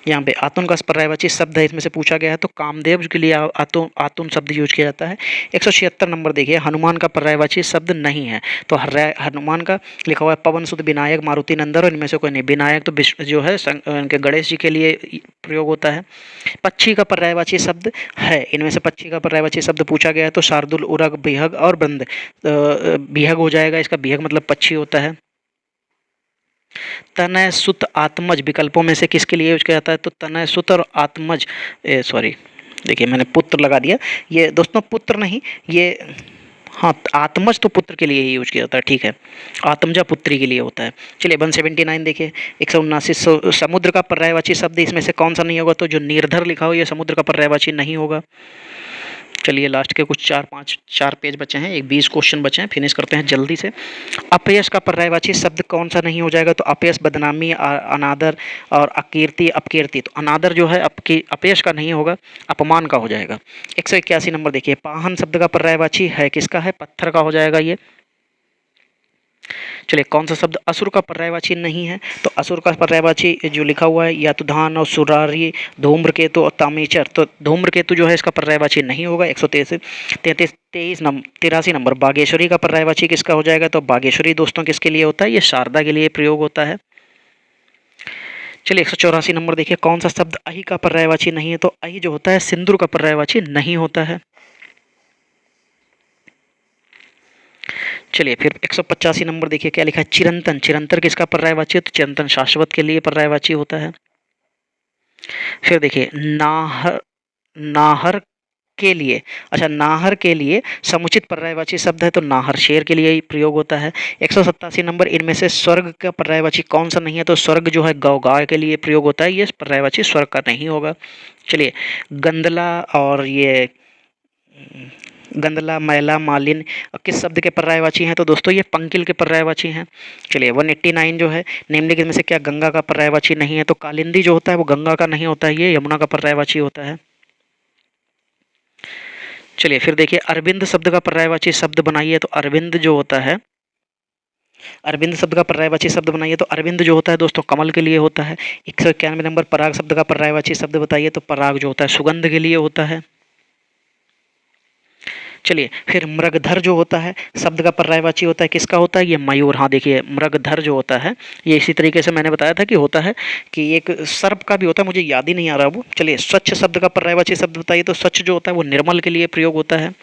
यहाँ पे आतुन का पर्यायवाची शब्द है, इसमें से पूछा गया है तो कामदेव के लिए आतुन आतुन शब्द यूज किया जाता है। 176 नंबर देखिए, हनुमान का पर्यायवाची शब्द नहीं है, तो हनुमान का लिखा हुआ है पवन सुत विनायक मारुति नंदन, और इनमें से कोई नहीं। विनायक तो जो है उनके गणेश जी के लिए प्रयोग होता है। पक्षी का पर्यायवाची शब्द है, इनमें से पक्षी का पर्यायवाची शब्द पूछा गया है तो शार्दुल, उरग, बिहग और बंद। बिहग हो जाएगा, इसका बिहग मतलब पक्षी होता है। तनय सुत आत्मज विकल्पों में से किसके लिए यूज किया जाता है, तो तनय सुत और आत्मज, सॉरी देखिए मैंने पुत्र लगा दिया, ये दोस्तों पुत्र नहीं, ये हाँ आत्मज तो पुत्र के लिए ही यूज किया जाता है, ठीक है, आत्मजा पुत्री के लिए होता है। चलिए 179 देखिए, 179 समुद्र का पर्यायवाची शब्द इसमें से कौन सा नहीं होगा, तो जो निर्धर लिखा हो ये समुद्र का पर्यायवाची नहीं होगा। चलिए लास्ट के कुछ 4 पेज बचे हैं, 20 क्वेश्चन बचे हैं, फिनिश करते हैं जल्दी से। अपयश का पर्यायवाची शब्द कौन सा नहीं हो जाएगा, तो अपयश बदनामी, अनादर और अकीर्ति, अपकीर्ति, तो अनादर जो है अपयश का नहीं होगा, अपमान का हो जाएगा। 181 नंबर देखिए, पाहन शब्द का पर्यायवाची है किसका है, पत्थर का हो जाएगा ये। चलिए कौन सा शब्द असुर का पर्यायवाची नहीं है, तो असुर का पर्यायवाची जो लिखा हुआ है या तो धान और सुरारी, धूम्रकेतु और तामेचर, तो धूम्रकेतु जो है इसका पर्यायवाची नहीं होगा। 183 नंबर बागेश्वरी का पर्यायवाची किसका हो जाएगा, तो बागेश्वरी दोस्तों किसके लिए होता है, ये शारदा के लिए प्रयोग होता है। चलिए 184 नंबर देखिए, कौन सा शब्द अहि का पर्यायवाची नहीं है, तो अहि जो होता है सिंदूर का पर्यायवाची नहीं होता है। चलिए फिर 185 नंबर देखिए, क्या लिखा है, चिरंतन, चिरंतर किसका पर्यायवाची है, तो चिरंतन शाश्वत के लिए पर्यायवाची होता है। फिर देखिए नाहर, नाहर के लिए, अच्छा नाहर के लिए समुचित पर्यायवाची शब्द है, तो नाहर शेर के लिए ही प्रयोग होता है। 187 नंबर, इनमें से स्वर्ग का पर्यायवाची कौन सा नहीं है, तो स्वर्ग जो है गौ, गाय के लिए प्रयोग होता है, ये पर्यायवाची स्वर्ग का नहीं होगा। चलिए गंदला और ये गंदला, मैला, मालिन किस शब्द के पर्यायवाची हैं, तो दोस्तों ये पंकिल के पर्यायवाची हैं। चलिए 189 जो है, निम्नलिखित में से क्या गंगा का पर्यायवाची नहीं है, तो कालिंदी जो होता है वो गंगा का नहीं होता है, ये यमुना का पर्यायवाची होता है। चलिए फिर देखिए, अरविंद शब्द का पर्यायवाची शब्द बनाइए, तो अरविंद जो होता है, अरविंद शब्द का पर्यायवाची शब्द बनाइए, तो अरविंद जो होता है दोस्तों कमल के लिए होता है। 191 नंबर, पराग शब्द का पर्यायवाची शब्द बताइए, तो पराग जो होता है सुगंध के लिए होता है। चलिए फिर मृगधर जो होता है शब्द का पर्यायवाची होता है किसका होता है, ये मयूर। हाँ देखिए मृगधर जो होता है ये इसी तरीके से मैंने बताया था कि होता है कि एक सर्प का भी होता है, मुझे याद ही नहीं आ रहा वो। चलिए स्वच्छ शब्द का पर्यायवाची शब्द बताइए, तो स्वच्छ जो होता है वो निर्मल के लिए प्रयोग होता है।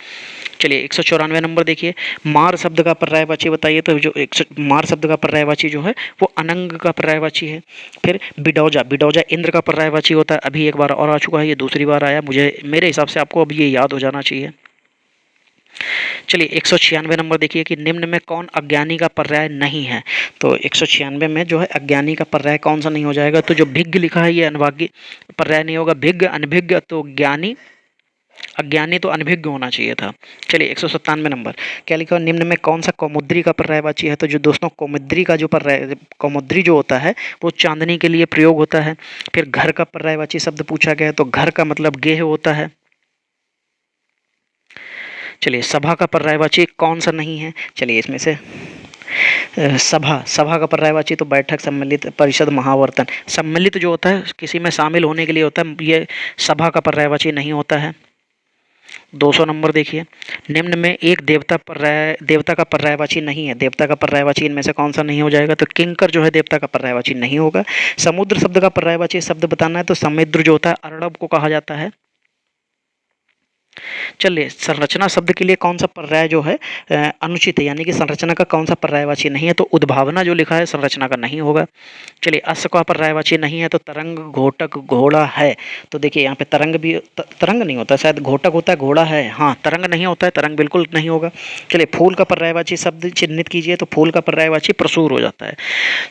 चलिए 194 नंबर देखिए, मार शब्द का पर्यायवाची बताइए, तो जो मार शब्द का पर्यायवाची जो है वो अनंग का पर्यायवाची है। फिर बिडौजा, बिडौजा इंद्र का पर्यायवाची होता है, अभी एक बार और आ चुका है, ये दूसरी बार आया, मुझे मेरे हिसाब से आपको अभी ये याद हो जाना चाहिए। चलिए 196 नंबर देखिए कि निम्न में कौन अज्ञानी का पर्याय नहीं है, तो 196 में जो है अज्ञानी का पर्याय कौन सा नहीं हो जाएगा, तो जो भिज्ञ लिखा है ये अनभाग्य पर्याय नहीं होगा, भिज्ञ अनभिज्ञ, तो ज्ञानी, अज्ञानी तो अनभिज्ञ होना चाहिए था। चलिए 197 नंबर, क्या लिखा है, निम्न में कौन सा कौमुद्री का पर्यायवाची है, तो जो दोस्तों कौमुद्री का जो पर्याय, कौमुद्री जो होता है वो चांदनी के लिए प्रयोग होता है। फिर घर का पर्यायवाची शब्द पूछा गया है, तो घर का मतलब गेह होता है। चलिए सभा का पर्यायवाची कौन सा नहीं है, चलिए इसमें से सभा, सभा का पर्यायवाची तो बैठक, सम्मिलित, परिषद, महावर्तन। सम्मिलित जो होता है किसी में शामिल होने के लिए होता है, ये सभा का पर्यायवाची नहीं होता है। 200 नंबर देखिए, निम्न में एक देवता का पर्यायवाची नहीं है, देवता का पर्यायवाची इनमें से कौन सा नहीं हो जाएगा, तो किंकर जो है देवता का पर्यायवाची नहीं होगा। समुद्र शब्द का पर्यायवाची शब्द बताना है, तो समुद्र जो होता है अर्णव को कहा जाता है। चलिए संरचना शब्द के लिए कौन सा पर्याय जो है अनुचित है, यानी कि संरचना का कौन सा पर्यायवाची नहीं है, तो उद्भावना जो लिखा है संरचना का नहीं होगा। चलिए अश्व का पर्यायवाची नहीं है, तो तरंग, घोटक, घोड़ा है, तो देखिए यहाँ पे तरंग भी तरंग नहीं होता, शायद घोटक होता है, घोड़ा है, हाँ तरंग नहीं होता है, तरंग बिल्कुल नहीं होगा। चलिए फूल का पर्यायवाची शब्द चिन्हित कीजिए, तो फूल का पर्यायवाची प्रसूर हो जाता है।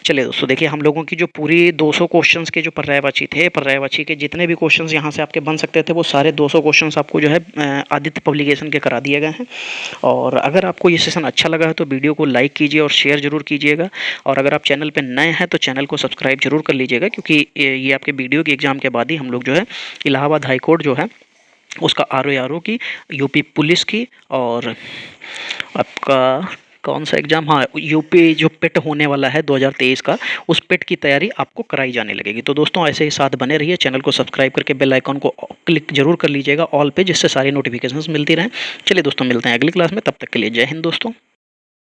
चलिए दोस्तों देखिए, हम लोगों की जो पूरी 200 क्वेश्चंस के जो पर्यायवाची थे, पर्यायवाची के जितने भी क्वेश्चंस यहाँ से आपके बन सकते थे वो सारे 200 क्वेश्चंस आपको जो है आदित्य पब्लिकेशन के करा दिए गए हैं। और अगर आपको ये सेशन अच्छा लगा है तो वीडियो को लाइक कीजिए और शेयर जरूर कीजिएगा, और अगर आप चैनल पर नए हैं तो चैनल को सब्सक्राइब जरूर कर लीजिएगा, क्योंकि ये आपके वीडियो की एग्ज़ाम के बाद ही हम लोग जो है इलाहाबाद हाई कोर्ट जो है उसका RO की, यूपी पुलिस की और आपका कौन सा एग्ज़ाम, हाँ यूपी जो पेट होने वाला है 2023 का, उस पेट की तैयारी आपको कराई जाने लगेगी। तो दोस्तों ऐसे ही साथ बने रहिए, चैनल को सब्सक्राइब करके बेल आइकन को क्लिक जरूर कर लीजिएगा ऑल पे, जिससे सारी नोटिफिकेशंस मिलती रहें। चलिए दोस्तों मिलते हैं अगली क्लास में, तब तक के लिए जय हिंद दोस्तों।